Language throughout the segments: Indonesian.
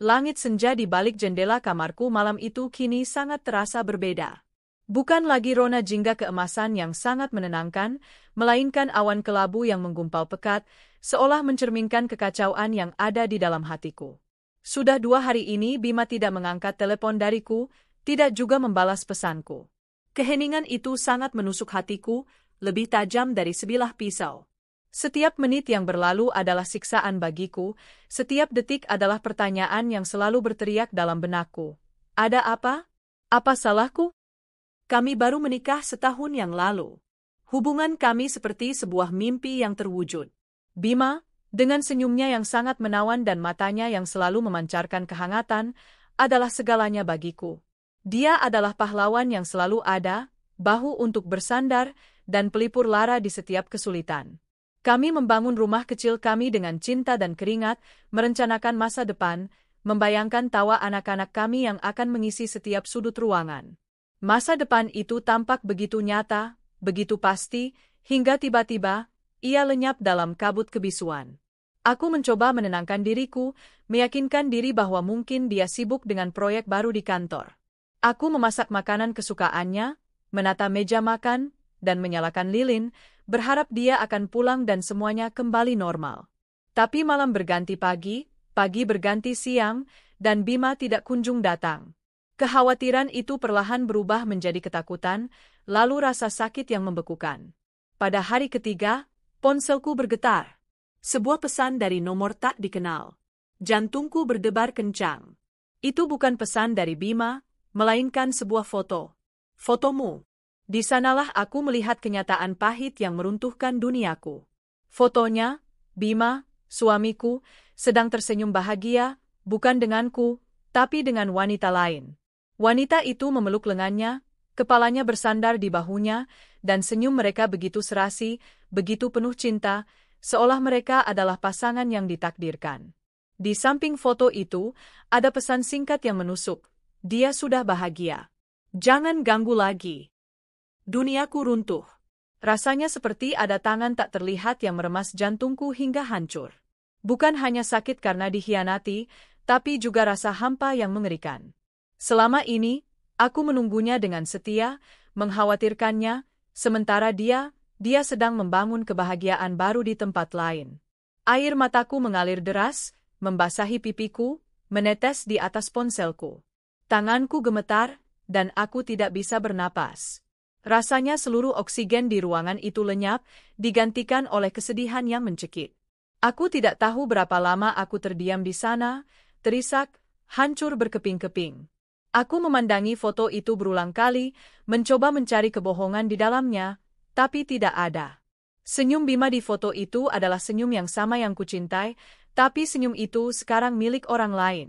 Langit senja di balik jendela kamarku malam itu kini sangat terasa berbeda. Bukan lagi rona jingga keemasan yang sangat menenangkan, melainkan awan kelabu yang menggumpal pekat, seolah mencerminkan kekacauan yang ada di dalam hatiku. Sudah 2 hari ini Bima tidak mengangkat telepon dariku, tidak juga membalas pesanku. Keheningan itu sangat menusuk hatiku, lebih tajam dari sebilah pisau. Setiap menit yang berlalu adalah siksaan bagiku, setiap detik adalah pertanyaan yang selalu berteriak dalam benakku. Ada apa? Apa salahku? Kami baru menikah setahun yang lalu. Hubungan kami seperti sebuah mimpi yang terwujud. Bima, dengan senyumnya yang sangat menawan dan matanya yang selalu memancarkan kehangatan, adalah segalanya bagiku. Dia adalah pahlawan yang selalu ada, bahu untuk bersandar, dan pelipur lara di setiap kesulitan. Kami membangun rumah kecil kami dengan cinta dan keringat, merencanakan masa depan, membayangkan tawa anak-anak kami yang akan mengisi setiap sudut ruangan. Masa depan itu tampak begitu nyata, begitu pasti, hingga tiba-tiba, ia lenyap dalam kabut kebisuan. Aku mencoba menenangkan diriku, meyakinkan diri bahwa mungkin dia sibuk dengan proyek baru di kantor. Aku memasak makanan kesukaannya, menata meja makan, dan menyalakan lilin, berharap dia akan pulang dan semuanya kembali normal. Tapi malam berganti pagi, pagi berganti siang, dan Bima tidak kunjung datang. Kekhawatiran itu perlahan berubah menjadi ketakutan, lalu rasa sakit yang membekukan. Pada hari ketiga, ponselku bergetar. Sebuah pesan dari nomor tak dikenal. Jantungku berdebar kencang. Itu bukan pesan dari Bima, melainkan sebuah foto. Fotomu. Di sanalah aku melihat kenyataan pahit yang meruntuhkan duniaku. Fotonya, Bima, suamiku, sedang tersenyum bahagia, bukan denganku, tapi dengan wanita lain. Wanita itu memeluk lengannya, kepalanya bersandar di bahunya, dan senyum mereka begitu serasi, begitu penuh cinta, seolah mereka adalah pasangan yang ditakdirkan. Di samping foto itu, ada pesan singkat yang menusuk. Dia sudah bahagia. Jangan ganggu lagi. Duniaku runtuh. Rasanya seperti ada tangan tak terlihat yang meremas jantungku hingga hancur. Bukan hanya sakit karena dikhianati, tapi juga rasa hampa yang mengerikan. Selama ini, aku menunggunya dengan setia, mengkhawatirkannya, sementara dia sedang membangun kebahagiaan baru di tempat lain. Air mataku mengalir deras, membasahi pipiku, menetes di atas ponselku. Tanganku gemetar, dan aku tidak bisa bernapas. Rasanya seluruh oksigen di ruangan itu lenyap, digantikan oleh kesedihan yang mencekik. Aku tidak tahu berapa lama aku terdiam di sana, terisak, hancur berkeping-keping. Aku memandangi foto itu berulang kali, mencoba mencari kebohongan di dalamnya, tapi tidak ada. Senyum Bima di foto itu adalah senyum yang sama yang kucintai, tapi senyum itu sekarang milik orang lain.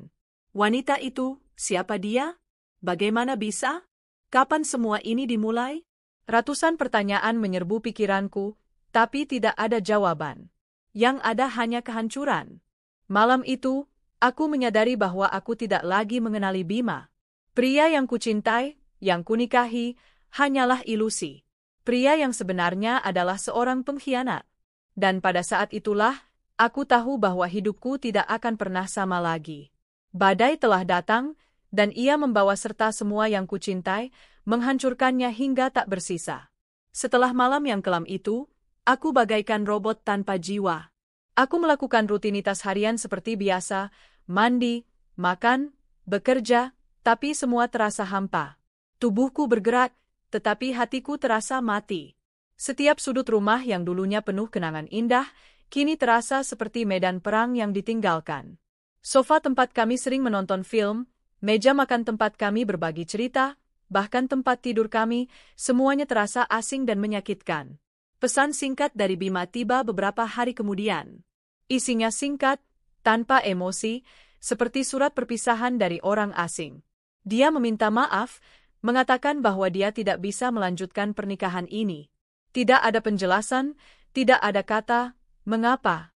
Wanita itu, siapa dia? Bagaimana bisa? Kapan semua ini dimulai? Ratusan pertanyaan menyerbu pikiranku, tapi tidak ada jawaban. Yang ada hanya kehancuran. Malam itu, aku menyadari bahwa aku tidak lagi mengenali Bima. Pria yang kucintai, yang kunikahi, hanyalah ilusi. Pria yang sebenarnya adalah seorang pengkhianat. Dan pada saat itulah, aku tahu bahwa hidupku tidak akan pernah sama lagi. Badai telah datang, dan ia membawa serta semua yang kucintai, menghancurkannya hingga tak bersisa. Setelah malam yang kelam itu, aku bagaikan robot tanpa jiwa. Aku melakukan rutinitas harian seperti biasa, mandi, makan, bekerja, tapi semua terasa hampa. Tubuhku bergerak, tetapi hatiku terasa mati. Setiap sudut rumah yang dulunya penuh kenangan indah, kini terasa seperti medan perang yang ditinggalkan. Sofa tempat kami sering menonton film, meja makan tempat kami berbagi cerita, bahkan tempat tidur kami, semuanya terasa asing dan menyakitkan. Pesan singkat dari Bima tiba beberapa hari kemudian. Isinya singkat, tanpa emosi, seperti surat perpisahan dari orang asing. Dia meminta maaf, mengatakan bahwa dia tidak bisa melanjutkan pernikahan ini. Tidak ada penjelasan, tidak ada kata, mengapa.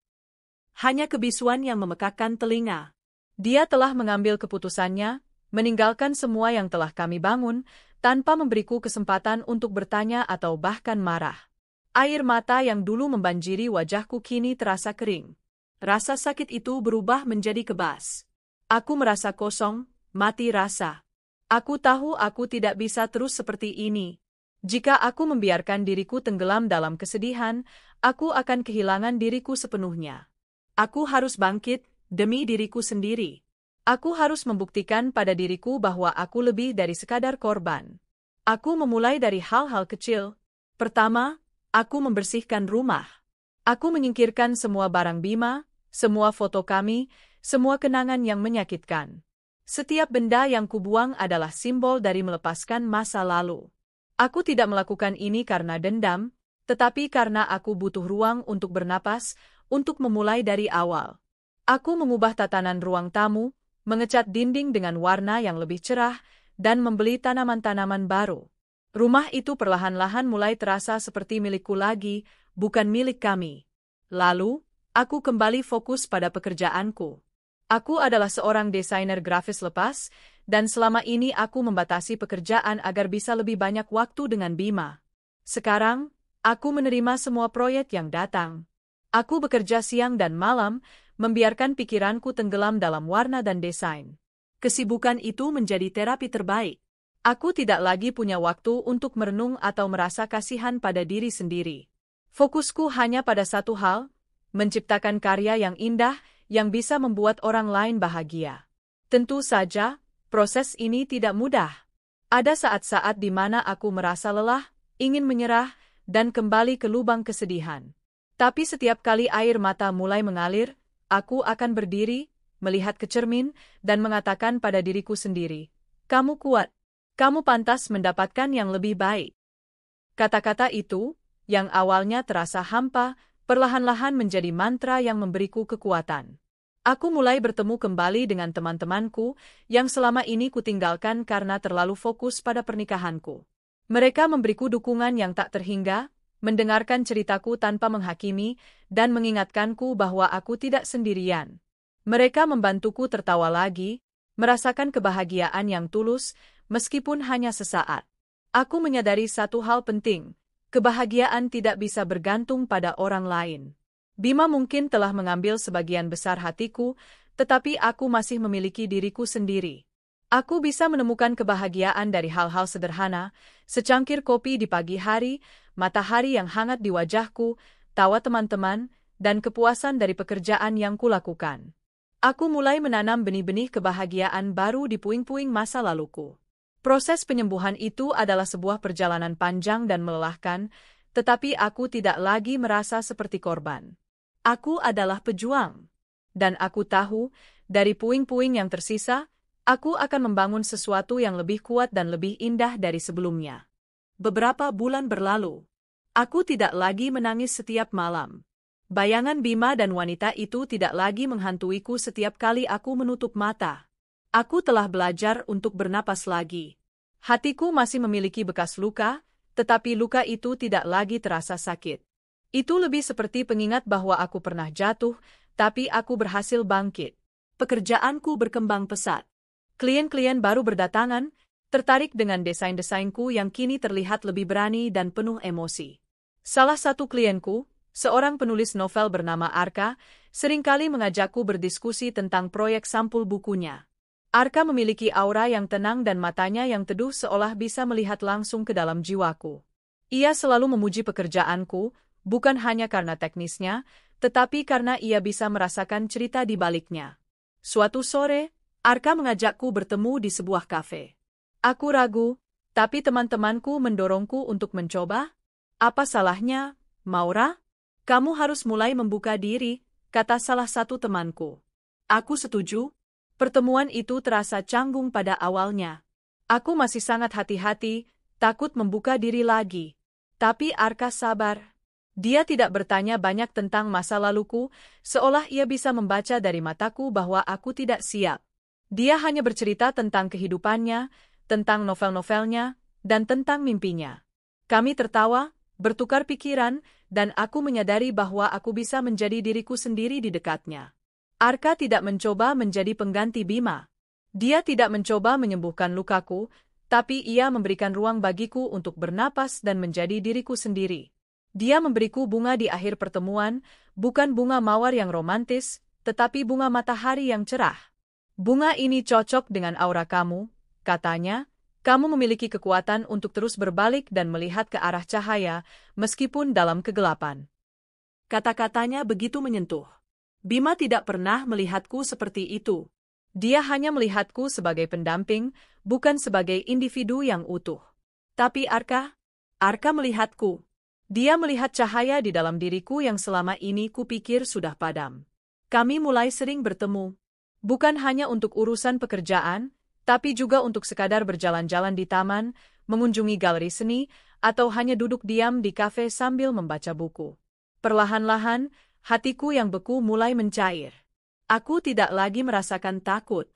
Hanya kebisuan yang memekakkan telinga. Dia telah mengambil keputusannya, meninggalkan semua yang telah kami bangun, tanpa memberiku kesempatan untuk bertanya atau bahkan marah. Air mata yang dulu membanjiri wajahku kini terasa kering. Rasa sakit itu berubah menjadi kebas. Aku merasa kosong, mati rasa. Aku tahu aku tidak bisa terus seperti ini. Jika aku membiarkan diriku tenggelam dalam kesedihan, aku akan kehilangan diriku sepenuhnya. Aku harus bangkit, demi diriku sendiri. Aku harus membuktikan pada diriku bahwa aku lebih dari sekadar korban. Aku memulai dari hal-hal kecil. Pertama, aku membersihkan rumah. Aku menyingkirkan semua barang Bima, semua foto kami, semua kenangan yang menyakitkan. Setiap benda yang kubuang adalah simbol dari melepaskan masa lalu. Aku tidak melakukan ini karena dendam, tetapi karena aku butuh ruang untuk bernapas, untuk memulai dari awal. Aku mengubah tatanan ruang tamu, mengecat dinding dengan warna yang lebih cerah, dan membeli tanaman-tanaman baru. Rumah itu perlahan-lahan mulai terasa seperti milikku lagi, bukan milik kami. Lalu, aku kembali fokus pada pekerjaanku. Aku adalah seorang desainer grafis lepas, dan selama ini aku membatasi pekerjaan agar bisa lebih banyak waktu dengan Bima. Sekarang, aku menerima semua proyek yang datang. Aku bekerja siang dan malam, membiarkan pikiranku tenggelam dalam warna dan desain. Kesibukan itu menjadi terapi terbaik. Aku tidak lagi punya waktu untuk merenung atau merasa kasihan pada diri sendiri. Fokusku hanya pada satu hal, menciptakan karya yang indah, yang bisa membuat orang lain bahagia. Tentu saja, proses ini tidak mudah. Ada saat-saat di mana aku merasa lelah, ingin menyerah, dan kembali ke lubang kesedihan. Tapi setiap kali air mata mulai mengalir, aku akan berdiri, melihat ke cermin, dan mengatakan pada diriku sendiri, "Kamu kuat. Kamu pantas mendapatkan yang lebih baik." Kata-kata itu, yang awalnya terasa hampa, perlahan-lahan menjadi mantra yang memberiku kekuatan. Aku mulai bertemu kembali dengan teman-temanku yang selama ini kutinggalkan karena terlalu fokus pada pernikahanku. Mereka memberiku dukungan yang tak terhingga, mendengarkan ceritaku tanpa menghakimi, dan mengingatkanku bahwa aku tidak sendirian. Mereka membantuku tertawa lagi, merasakan kebahagiaan yang tulus, meskipun hanya sesaat. Aku menyadari satu hal penting. Kebahagiaan tidak bisa bergantung pada orang lain. Bima mungkin telah mengambil sebagian besar hatiku, tetapi aku masih memiliki diriku sendiri. Aku bisa menemukan kebahagiaan dari hal-hal sederhana, secangkir kopi di pagi hari, matahari yang hangat di wajahku, tawa teman-teman, dan kepuasan dari pekerjaan yang kulakukan. Aku mulai menanam benih-benih kebahagiaan baru di puing-puing masa laluku. Proses penyembuhan itu adalah sebuah perjalanan panjang dan melelahkan, tetapi aku tidak lagi merasa seperti korban. Aku adalah pejuang. Dan aku tahu, dari puing-puing yang tersisa, aku akan membangun sesuatu yang lebih kuat dan lebih indah dari sebelumnya. Beberapa bulan berlalu. Aku tidak lagi menangis setiap malam. Bayangan Bima dan wanita itu tidak lagi menghantuiku setiap kali aku menutup mata. Aku telah belajar untuk bernapas lagi. Hatiku masih memiliki bekas luka, tetapi luka itu tidak lagi terasa sakit. Itu lebih seperti pengingat bahwa aku pernah jatuh, tapi aku berhasil bangkit. Pekerjaanku berkembang pesat. Klien-klien baru berdatangan, tertarik dengan desain-desainku yang kini terlihat lebih berani dan penuh emosi. Salah satu klienku, seorang penulis novel bernama Arka, seringkali mengajakku berdiskusi tentang proyek sampul bukunya. Arka memiliki aura yang tenang dan matanya yang teduh seolah bisa melihat langsung ke dalam jiwaku. Ia selalu memuji pekerjaanku, bukan hanya karena teknisnya, tetapi karena ia bisa merasakan cerita di baliknya. Suatu sore, Arka mengajakku bertemu di sebuah kafe. Aku ragu, tapi teman-temanku mendorongku untuk mencoba. "Apa salahnya, Maura? Kamu harus mulai membuka diri," kata salah satu temanku. Aku setuju. Pertemuan itu terasa canggung pada awalnya. Aku masih sangat hati-hati, takut membuka diri lagi. Tapi Arka sabar. Dia tidak bertanya banyak tentang masa laluku, seolah ia bisa membaca dari mataku bahwa aku tidak siap. Dia hanya bercerita tentang kehidupannya, tentang novel-novelnya, dan tentang mimpinya. Kami tertawa, bertukar pikiran, dan aku menyadari bahwa aku bisa menjadi diriku sendiri di dekatnya. Arka tidak mencoba menjadi pengganti Bima. Dia tidak mencoba menyembuhkan lukaku, tapi ia memberikan ruang bagiku untuk bernapas dan menjadi diriku sendiri. Dia memberiku bunga di akhir pertemuan, bukan bunga mawar yang romantis, tetapi bunga matahari yang cerah. Bunga ini cocok dengan aura kamu, katanya. Kamu memiliki kekuatan untuk terus berbalik dan melihat ke arah cahaya, meskipun dalam kegelapan. Kata-katanya begitu menyentuh. Bima tidak pernah melihatku seperti itu. Dia hanya melihatku sebagai pendamping, bukan sebagai individu yang utuh. Tapi Arka melihatku. Dia melihat cahaya di dalam diriku yang selama ini kupikir sudah padam. Kami mulai sering bertemu. Bukan hanya untuk urusan pekerjaan, tapi juga untuk sekadar berjalan-jalan di taman, mengunjungi galeri seni, atau hanya duduk diam di kafe sambil membaca buku. Perlahan-lahan, hatiku yang beku mulai mencair. Aku tidak lagi merasakan takut.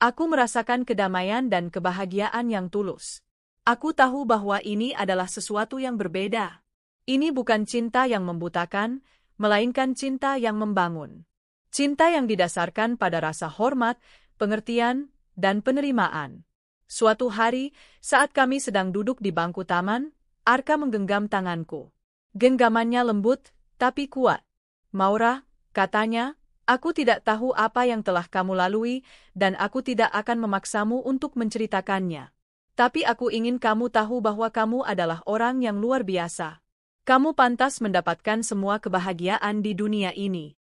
Aku merasakan kedamaian dan kebahagiaan yang tulus. Aku tahu bahwa ini adalah sesuatu yang berbeda. Ini bukan cinta yang membutakan, melainkan cinta yang membangun. Cinta yang didasarkan pada rasa hormat, pengertian, dan penerimaan. Suatu hari, saat kami sedang duduk di bangku taman, Arka menggenggam tanganku. Genggamannya lembut, tapi kuat. Maura, katanya, aku tidak tahu apa yang telah kamu lalui, dan aku tidak akan memaksamu untuk menceritakannya. Tapi aku ingin kamu tahu bahwa kamu adalah orang yang luar biasa. Kamu pantas mendapatkan semua kebahagiaan di dunia ini.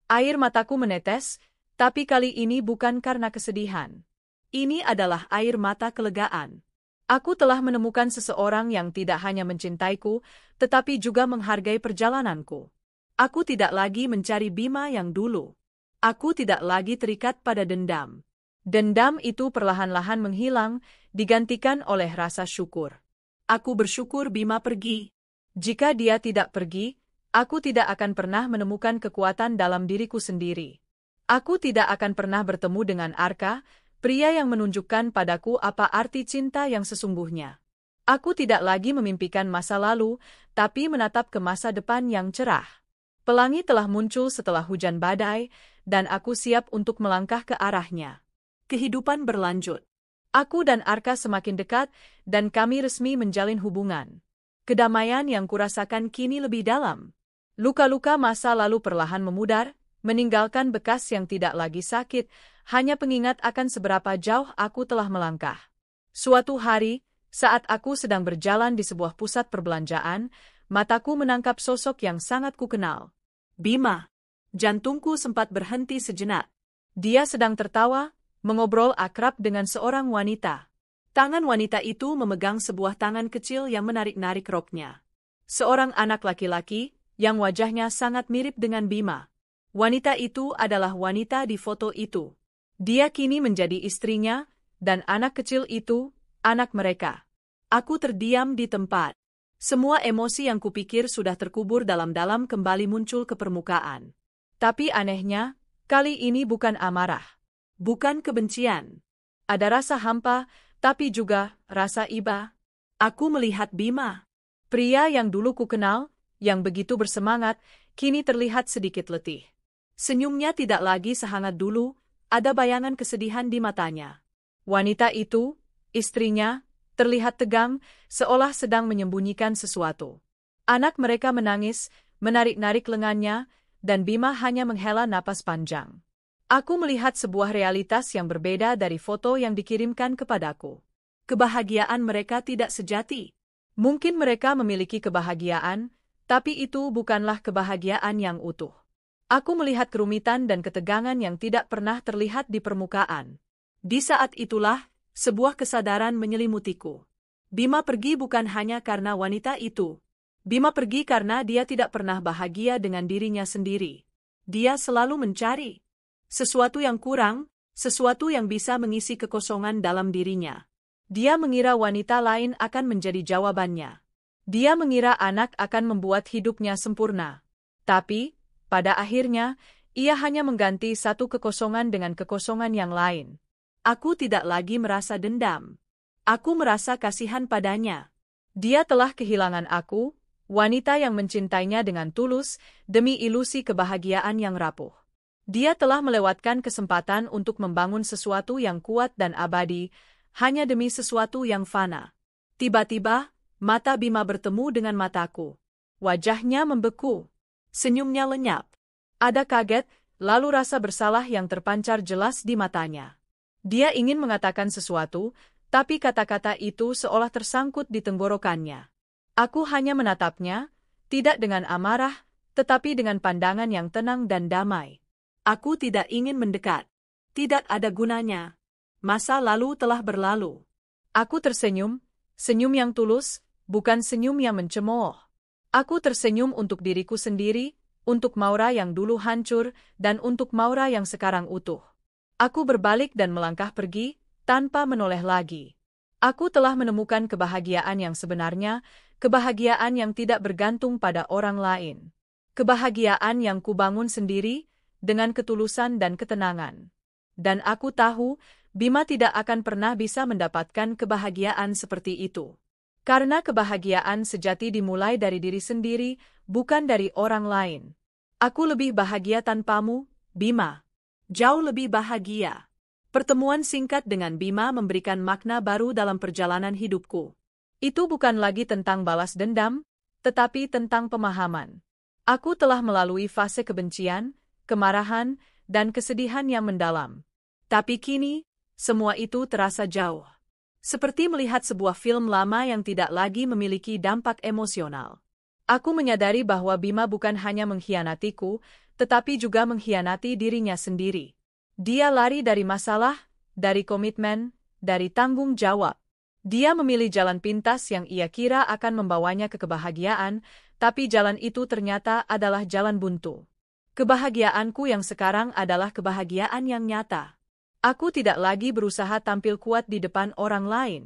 Air mataku menetes, tapi kali ini bukan karena kesedihan. Ini adalah air mata kelegaan. Aku telah menemukan seseorang yang tidak hanya mencintaiku, tetapi juga menghargai perjalananku. Aku tidak lagi mencari Bima yang dulu. Aku tidak lagi terikat pada dendam. Dendam itu perlahan-lahan menghilang, digantikan oleh rasa syukur. Aku bersyukur Bima pergi. Jika dia tidak pergi, aku tidak akan pernah menemukan kekuatan dalam diriku sendiri. Aku tidak akan pernah bertemu dengan Arka, pria yang menunjukkan padaku apa arti cinta yang sesungguhnya. Aku tidak lagi memimpikan masa lalu, tapi menatap ke masa depan yang cerah. Pelangi telah muncul setelah hujan badai, dan aku siap untuk melangkah ke arahnya. Kehidupan berlanjut. Aku dan Arka semakin dekat, dan kami resmi menjalin hubungan. Kedamaian yang kurasakan kini lebih dalam. Luka-luka masa lalu perlahan memudar, meninggalkan bekas yang tidak lagi sakit, hanya pengingat akan seberapa jauh aku telah melangkah. Suatu hari, saat aku sedang berjalan di sebuah pusat perbelanjaan, mataku menangkap sosok yang sangat kukenal. Bima. Jantungku sempat berhenti sejenak. Dia sedang tertawa, mengobrol akrab dengan seorang wanita. Tangan wanita itu memegang sebuah tangan kecil yang menarik-narik roknya. Seorang anak laki-laki, yang wajahnya sangat mirip dengan Bima. Wanita itu adalah wanita di foto itu. Dia kini menjadi istrinya, dan anak kecil itu, anak mereka. Aku terdiam di tempat. Semua emosi yang kupikir sudah terkubur dalam-dalam kembali muncul ke permukaan. Tapi anehnya, kali ini bukan amarah. Bukan kebencian. Ada rasa hampa, tapi juga rasa iba. Aku melihat Bima. Pria yang dulu kukenal, yang begitu bersemangat, kini terlihat sedikit letih. Senyumnya tidak lagi sehangat dulu, ada bayangan kesedihan di matanya. Wanita itu, istrinya, terlihat tegang, seolah sedang menyembunyikan sesuatu. Anak mereka menangis, menarik-narik lengannya, dan Bima hanya menghela napas panjang. Aku melihat sebuah realitas yang berbeda dari foto yang dikirimkan kepadaku. Kebahagiaan mereka tidak sejati. Mungkin mereka memiliki kebahagiaan, tapi itu bukanlah kebahagiaan yang utuh. Aku melihat kerumitan dan ketegangan yang tidak pernah terlihat di permukaan. Di saat itulah, sebuah kesadaran menyelimutiku. Bima pergi bukan hanya karena wanita itu. Bima pergi karena dia tidak pernah bahagia dengan dirinya sendiri. Dia selalu mencari sesuatu yang kurang, sesuatu yang bisa mengisi kekosongan dalam dirinya. Dia mengira wanita lain akan menjadi jawabannya. Dia mengira anak akan membuat hidupnya sempurna. Tapi, pada akhirnya, ia hanya mengganti satu kekosongan dengan kekosongan yang lain. Aku tidak lagi merasa dendam. Aku merasa kasihan padanya. Dia telah kehilangan aku, wanita yang mencintainya dengan tulus, demi ilusi kebahagiaan yang rapuh. Dia telah melewatkan kesempatan untuk membangun sesuatu yang kuat dan abadi, hanya demi sesuatu yang fana. Tiba-tiba, mata Bima bertemu dengan mataku. Wajahnya membeku. Senyumnya lenyap. Ada kaget, lalu rasa bersalah yang terpancar jelas di matanya. Dia ingin mengatakan sesuatu, tapi kata-kata itu seolah tersangkut di tenggorokannya. Aku hanya menatapnya, tidak dengan amarah, tetapi dengan pandangan yang tenang dan damai. Aku tidak ingin mendekat. Tidak ada gunanya. Masa lalu telah berlalu. Aku tersenyum, senyum yang tulus, bukan senyum yang mencemooh. Aku tersenyum untuk diriku sendiri, untuk Maura yang dulu hancur, dan untuk Maura yang sekarang utuh. Aku berbalik dan melangkah pergi, tanpa menoleh lagi. Aku telah menemukan kebahagiaan yang sebenarnya, kebahagiaan yang tidak bergantung pada orang lain. Kebahagiaan yang kubangun sendiri, dengan ketulusan dan ketenangan. Dan aku tahu, Bima tidak akan pernah bisa mendapatkan kebahagiaan seperti itu. Karena kebahagiaan sejati dimulai dari diri sendiri, bukan dari orang lain. Aku lebih bahagia tanpamu, Bima. Jauh lebih bahagia. Pertemuan singkat dengan Bima memberikan makna baru dalam perjalanan hidupku. Itu bukan lagi tentang balas dendam, tetapi tentang pemahaman. Aku telah melalui fase kebencian, kemarahan, dan kesedihan yang mendalam. Tapi kini, semua itu terasa jauh. Seperti melihat sebuah film lama yang tidak lagi memiliki dampak emosional. Aku menyadari bahwa Bima bukan hanya mengkhianatiku, tetapi juga mengkhianati dirinya sendiri. Dia lari dari masalah, dari komitmen, dari tanggung jawab. Dia memilih jalan pintas yang ia kira akan membawanya ke kebahagiaan, tapi jalan itu ternyata adalah jalan buntu. Kebahagiaanku yang sekarang adalah kebahagiaan yang nyata. Aku tidak lagi berusaha tampil kuat di depan orang lain.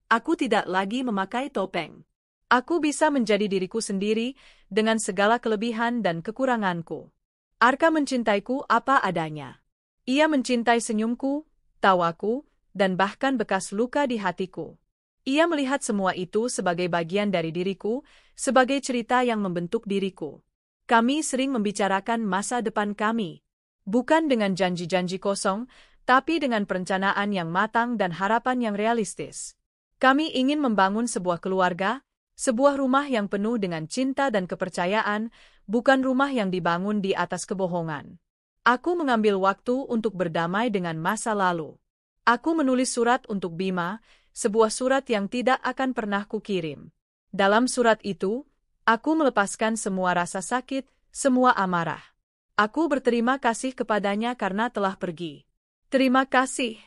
Aku tidak lagi memakai topeng. Aku bisa menjadi diriku sendiri, dengan segala kelebihan dan kekuranganku. Arka mencintaiku apa adanya. Ia mencintai senyumku, tawaku, dan bahkan bekas luka di hatiku. Ia melihat semua itu sebagai bagian dari diriku, sebagai cerita yang membentuk diriku. Kami sering membicarakan masa depan kami. Bukan dengan janji-janji kosong, tapi dengan perencanaan yang matang dan harapan yang realistis. Kami ingin membangun sebuah keluarga, sebuah rumah yang penuh dengan cinta dan kepercayaan, bukan rumah yang dibangun di atas kebohongan. Aku mengambil waktu untuk berdamai dengan masa lalu. Aku menulis surat untuk Bima, sebuah surat yang tidak akan pernah kukirim. Dalam surat itu, aku melepaskan semua rasa sakit, semua amarah. Aku berterima kasih kepadanya karena telah pergi. Terima kasih.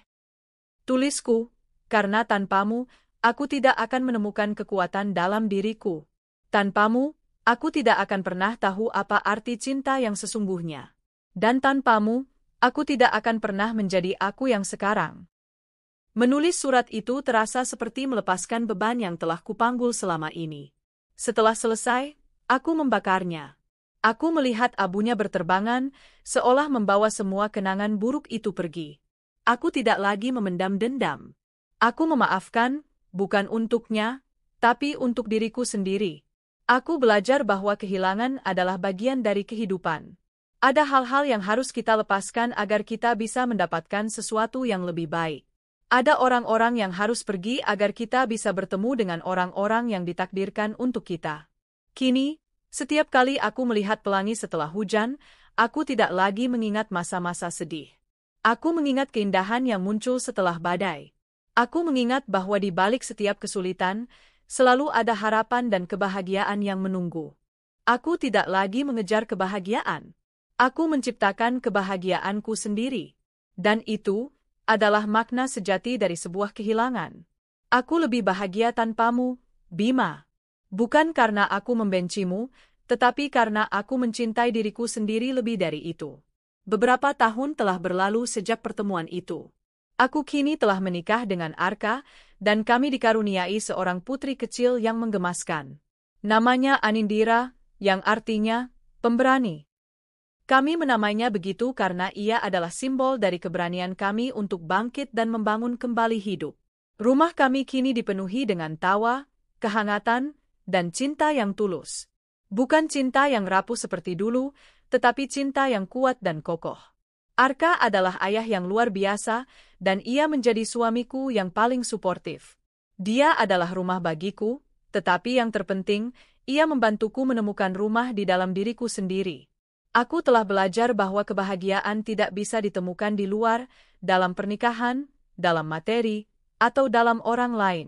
Tulisku, karena tanpamu, aku tidak akan menemukan kekuatan dalam diriku. Tanpamu, aku tidak akan pernah tahu apa arti cinta yang sesungguhnya. Dan tanpamu, aku tidak akan pernah menjadi aku yang sekarang. Menulis surat itu terasa seperti melepaskan beban yang telah kupanggul selama ini. Setelah selesai, aku membakarnya. Aku melihat abunya berterbangan, seolah membawa semua kenangan buruk itu pergi. Aku tidak lagi memendam dendam. Aku memaafkan, bukan untuknya, tapi untuk diriku sendiri. Aku belajar bahwa kehilangan adalah bagian dari kehidupan. Ada hal-hal yang harus kita lepaskan agar kita bisa mendapatkan sesuatu yang lebih baik. Ada orang-orang yang harus pergi agar kita bisa bertemu dengan orang-orang yang ditakdirkan untuk kita. Kini, setiap kali aku melihat pelangi setelah hujan, aku tidak lagi mengingat masa-masa sedih. Aku mengingat keindahan yang muncul setelah badai. Aku mengingat bahwa di balik setiap kesulitan, selalu ada harapan dan kebahagiaan yang menunggu. Aku tidak lagi mengejar kebahagiaan. Aku menciptakan kebahagiaanku sendiri. Dan itu adalah makna sejati dari sebuah kehilangan. Aku lebih bahagia tanpamu, Bima. Bukan karena aku membencimu, tetapi karena aku mencintai diriku sendiri lebih dari itu. Beberapa tahun telah berlalu sejak pertemuan itu. Aku kini telah menikah dengan Arka, dan kami dikaruniai seorang putri kecil yang menggemaskan. Namanya Anindira, yang artinya pemberani. Kami menamainya begitu karena ia adalah simbol dari keberanian kami untuk bangkit dan membangun kembali hidup. Rumah kami kini dipenuhi dengan tawa, kehangatan, dan cinta yang tulus. Bukan cinta yang rapuh seperti dulu, tetapi cinta yang kuat dan kokoh. Arka adalah ayah yang luar biasa, dan ia menjadi suamiku yang paling suportif. Dia adalah rumah bagiku, tetapi yang terpenting, ia membantuku menemukan rumah di dalam diriku sendiri. Aku telah belajar bahwa kebahagiaan tidak bisa ditemukan di luar, dalam pernikahan, dalam materi, atau dalam orang lain.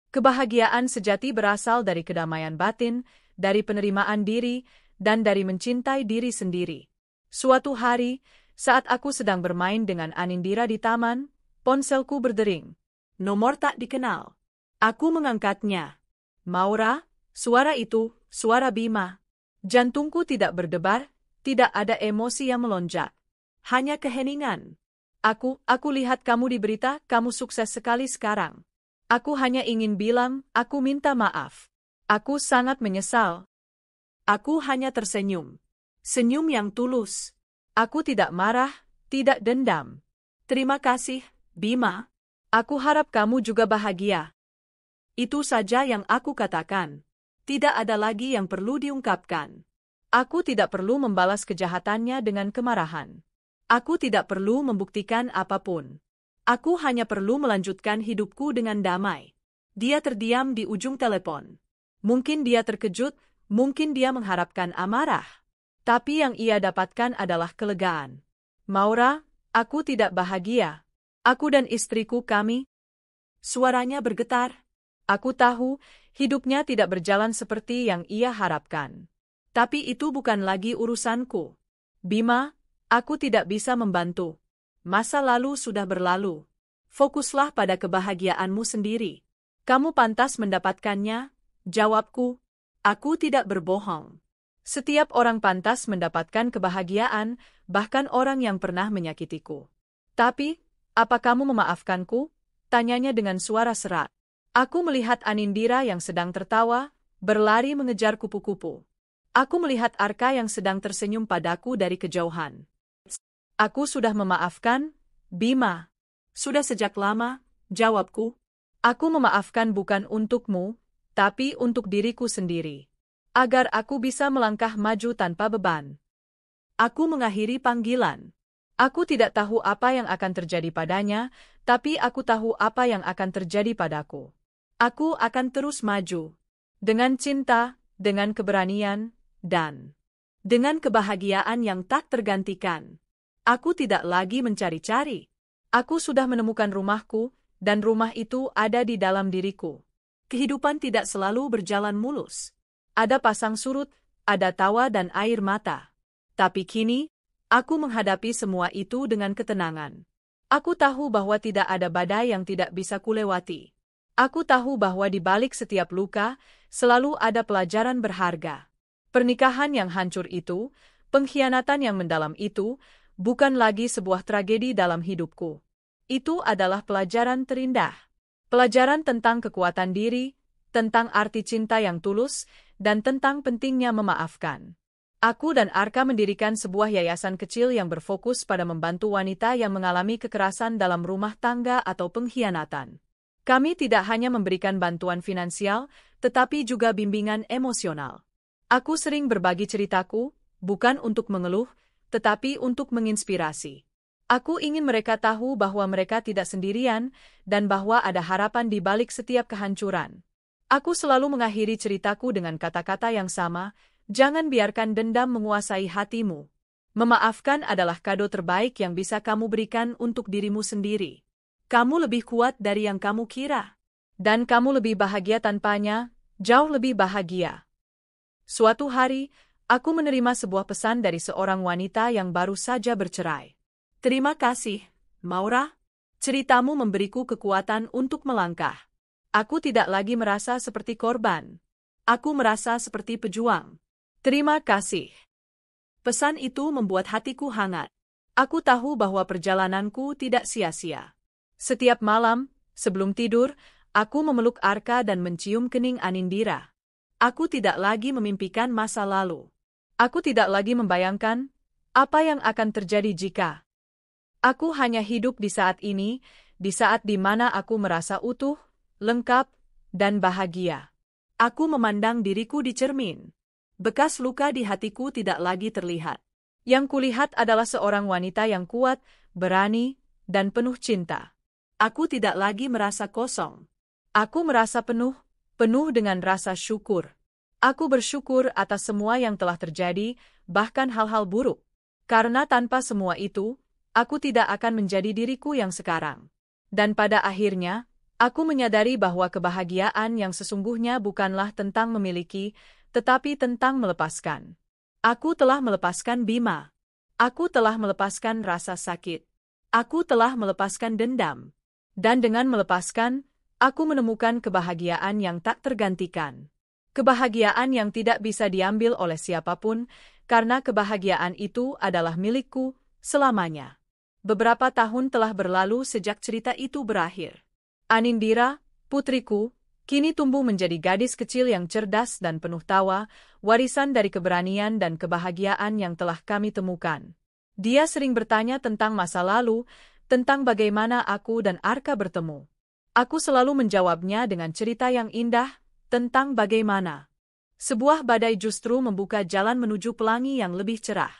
Kebahagiaan sejati berasal dari kedamaian batin, dari penerimaan diri, dan dari mencintai diri sendiri. Suatu hari, saat aku sedang bermain dengan Anindira di taman, ponselku berdering. Nomor tak dikenal. Aku mengangkatnya. Maura, suara itu, suara Bima. Jantungku tidak berdebar, tidak ada emosi yang melonjak. Hanya keheningan. Aku lihat kamu di berita, kamu sukses sekali sekarang. Aku hanya ingin bilang, aku minta maaf. Aku sangat menyesal. Aku hanya tersenyum. Senyum yang tulus. Aku tidak marah, tidak dendam. Terima kasih, Bima. Aku harap kamu juga bahagia. Itu saja yang aku katakan. Tidak ada lagi yang perlu diungkapkan. Aku tidak perlu membalas kejahatannya dengan kemarahan. Aku tidak perlu membuktikan apapun. Aku hanya perlu melanjutkan hidupku dengan damai. Dia terdiam di ujung telepon. Mungkin dia terkejut, mungkin dia mengharapkan amarah. Tapi yang ia dapatkan adalah kelegaan. Maura, aku tidak bahagia. Aku dan istriku kami. Suaranya bergetar. Aku tahu, hidupnya tidak berjalan seperti yang ia harapkan. Tapi itu bukan lagi urusanku. Bima, aku tidak bisa membantu. Masa lalu sudah berlalu. Fokuslah pada kebahagiaanmu sendiri. Kamu pantas mendapatkannya, jawabku. Aku tidak berbohong. Setiap orang pantas mendapatkan kebahagiaan, bahkan orang yang pernah menyakitiku. Tapi, apa kamu memaafkanku? Tanyanya dengan suara serak. Aku melihat Anindira yang sedang tertawa, berlari mengejar kupu-kupu. Aku melihat Arka yang sedang tersenyum padaku dari kejauhan. Aku sudah memaafkan, Bima. Sudah sejak lama, jawabku. Aku memaafkan bukan untukmu, tapi untuk diriku sendiri. Agar aku bisa melangkah maju tanpa beban. Aku mengakhiri panggilan. Aku tidak tahu apa yang akan terjadi padanya, tapi aku tahu apa yang akan terjadi padaku. Aku akan terus maju. Dengan cinta, dengan keberanian, dan dengan kebahagiaan yang tak tergantikan. Aku tidak lagi mencari-cari. Aku sudah menemukan rumahku, dan rumah itu ada di dalam diriku. Kehidupan tidak selalu berjalan mulus. Ada pasang surut, ada tawa dan air mata. Tapi kini, aku menghadapi semua itu dengan ketenangan. Aku tahu bahwa tidak ada badai yang tidak bisa kulewati. Aku tahu bahwa di balik setiap luka, selalu ada pelajaran berharga. Pernikahan yang hancur itu, pengkhianatan yang mendalam itu, bukan lagi sebuah tragedi dalam hidupku. Itu adalah pelajaran terindah. Pelajaran tentang kekuatan diri, tentang arti cinta yang tulus, dan tentang pentingnya memaafkan. Aku dan Arka mendirikan sebuah yayasan kecil yang berfokus pada membantu wanita yang mengalami kekerasan dalam rumah tangga atau pengkhianatan. Kami tidak hanya memberikan bantuan finansial, tetapi juga bimbingan emosional. Aku sering berbagi ceritaku, bukan untuk mengeluh, tetapi untuk menginspirasi. Aku ingin mereka tahu bahwa mereka tidak sendirian, dan bahwa ada harapan di balik setiap kehancuran. Aku selalu mengakhiri ceritaku dengan kata-kata yang sama, jangan biarkan dendam menguasai hatimu. Memaafkan adalah kado terbaik yang bisa kamu berikan untuk dirimu sendiri. Kamu lebih kuat dari yang kamu kira. Dan kamu lebih bahagia tanpanya, jauh lebih bahagia. Suatu hari, aku menerima sebuah pesan dari seorang wanita yang baru saja bercerai. Terima kasih, Maura. Ceritamu memberiku kekuatan untuk melangkah. Aku tidak lagi merasa seperti korban. Aku merasa seperti pejuang. Terima kasih. Pesan itu membuat hatiku hangat. Aku tahu bahwa perjalananku tidak sia-sia. Setiap malam, sebelum tidur, aku memeluk Arka dan mencium kening Anindira. Aku tidak lagi memimpikan masa lalu. Aku tidak lagi membayangkan apa yang akan terjadi jika. Aku hanya hidup di saat ini, di saat di mana aku merasa utuh, lengkap, dan bahagia. Aku memandang diriku di cermin. Bekas luka di hatiku tidak lagi terlihat. Yang kulihat adalah seorang wanita yang kuat, berani, dan penuh cinta. Aku tidak lagi merasa kosong. Aku merasa penuh dengan rasa syukur. Aku bersyukur atas semua yang telah terjadi, bahkan hal-hal buruk. Karena tanpa semua itu, aku tidak akan menjadi diriku yang sekarang. Dan pada akhirnya, aku menyadari bahwa kebahagiaan yang sesungguhnya bukanlah tentang memiliki, tetapi tentang melepaskan. Aku telah melepaskan Bima. Aku telah melepaskan rasa sakit. Aku telah melepaskan dendam. Dan dengan melepaskan, aku menemukan kebahagiaan yang tak tergantikan. Kebahagiaan yang tidak bisa diambil oleh siapapun, karena kebahagiaan itu adalah milikku selamanya. Beberapa tahun telah berlalu sejak cerita itu berakhir. Anindira, putriku, kini tumbuh menjadi gadis kecil yang cerdas dan penuh tawa, warisan dari keberanian dan kebahagiaan yang telah kami temukan. Dia sering bertanya tentang masa lalu, tentang bagaimana aku dan Arka bertemu. Aku selalu menjawabnya dengan cerita yang indah, tentang bagaimana sebuah badai justru membuka jalan menuju pelangi yang lebih cerah.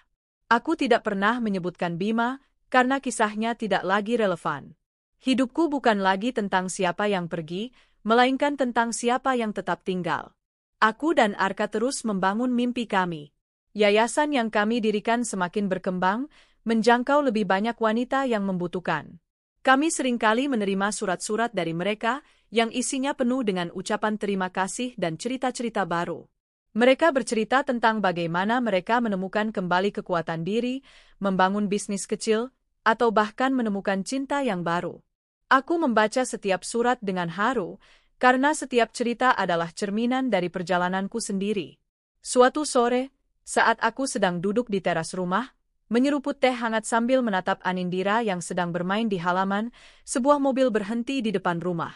Aku tidak pernah menyebutkan Bima, karena kisahnya tidak lagi relevan. Hidupku bukan lagi tentang siapa yang pergi, melainkan tentang siapa yang tetap tinggal. Aku dan Arka terus membangun mimpi kami. Yayasan yang kami dirikan semakin berkembang, menjangkau lebih banyak wanita yang membutuhkan. Kami seringkali menerima surat-surat dari mereka yang isinya penuh dengan ucapan terima kasih dan cerita-cerita baru. Mereka bercerita tentang bagaimana mereka menemukan kembali kekuatan diri, membangun bisnis kecil, atau bahkan menemukan cinta yang baru. Aku membaca setiap surat dengan haru, karena setiap cerita adalah cerminan dari perjalananku sendiri. Suatu sore, saat aku sedang duduk di teras rumah, menyeruput teh hangat sambil menatap Anindira yang sedang bermain di halaman, sebuah mobil berhenti di depan rumah.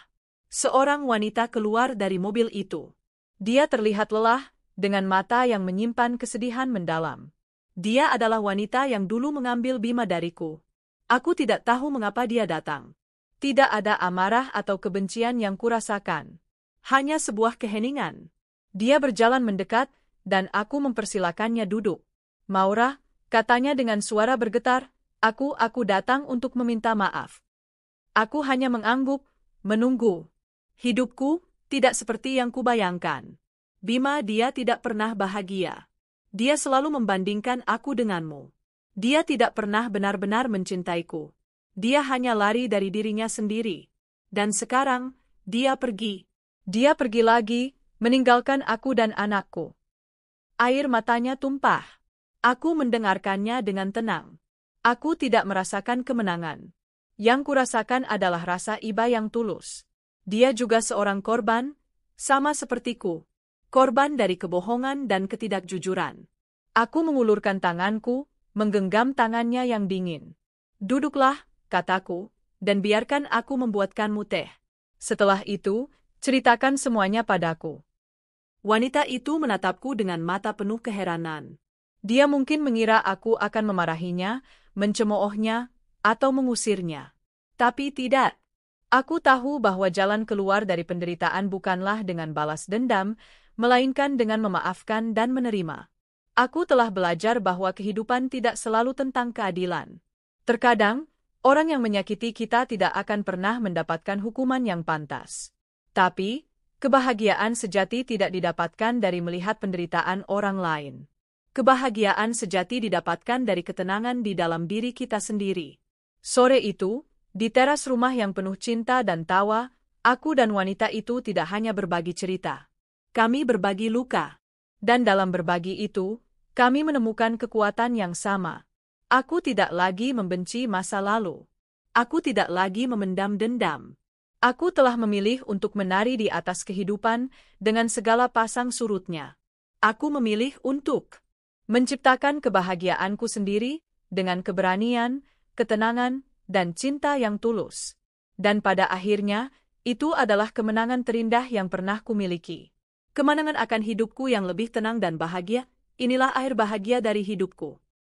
Seorang wanita keluar dari mobil itu. Dia terlihat lelah, dengan mata yang menyimpan kesedihan mendalam. Dia adalah wanita yang dulu mengambil Bima dariku. Aku tidak tahu mengapa dia datang. Tidak ada amarah atau kebencian yang kurasakan. Hanya sebuah keheningan. Dia berjalan mendekat, dan aku mempersilakannya duduk. Maura, katanya dengan suara bergetar, aku datang untuk meminta maaf. Aku hanya mengangguk, menunggu. Hidupku tidak seperti yang kubayangkan. Bima, dia tidak pernah bahagia. Dia selalu membandingkan aku denganmu. Dia tidak pernah benar-benar mencintaiku. Dia hanya lari dari dirinya sendiri. Dan sekarang, dia pergi. Dia pergi lagi, meninggalkan aku dan anakku. Air matanya tumpah. Aku mendengarkannya dengan tenang. Aku tidak merasakan kemenangan. Yang kurasakan adalah rasa iba yang tulus. Dia juga seorang korban, sama sepertiku. Korban dari kebohongan dan ketidakjujuran. Aku mengulurkan tanganku, menggenggam tangannya yang dingin. Duduklah, kataku, dan biarkan aku membuatkanmu teh. Setelah itu, ceritakan semuanya padaku. Wanita itu menatapku dengan mata penuh keheranan. Dia mungkin mengira aku akan memarahinya, mencemoohnya, atau mengusirnya. Tapi tidak. Aku tahu bahwa jalan keluar dari penderitaan bukanlah dengan balas dendam, melainkan dengan memaafkan dan menerima. Aku telah belajar bahwa kehidupan tidak selalu tentang keadilan. Terkadang, orang yang menyakiti kita tidak akan pernah mendapatkan hukuman yang pantas. Tapi, kebahagiaan sejati tidak didapatkan dari melihat penderitaan orang lain. Kebahagiaan sejati didapatkan dari ketenangan di dalam diri kita sendiri. Sore itu, di teras rumah yang penuh cinta dan tawa, aku dan wanita itu tidak hanya berbagi cerita. Kami berbagi luka. Dan dalam berbagi itu, kami menemukan kekuatan yang sama. Aku tidak lagi membenci masa lalu. Aku tidak lagi memendam dendam. Aku telah memilih untuk menari di atas kehidupan dengan segala pasang surutnya. Aku memilih untuk menciptakan kebahagiaanku sendiri dengan keberanian, ketenangan, dan cinta yang tulus. Dan pada akhirnya, itu adalah kemenangan terindah yang pernah kumiliki. Kemenangan akan hidupku yang lebih tenang dan bahagia, inilah akhir bahagia dari hidupku.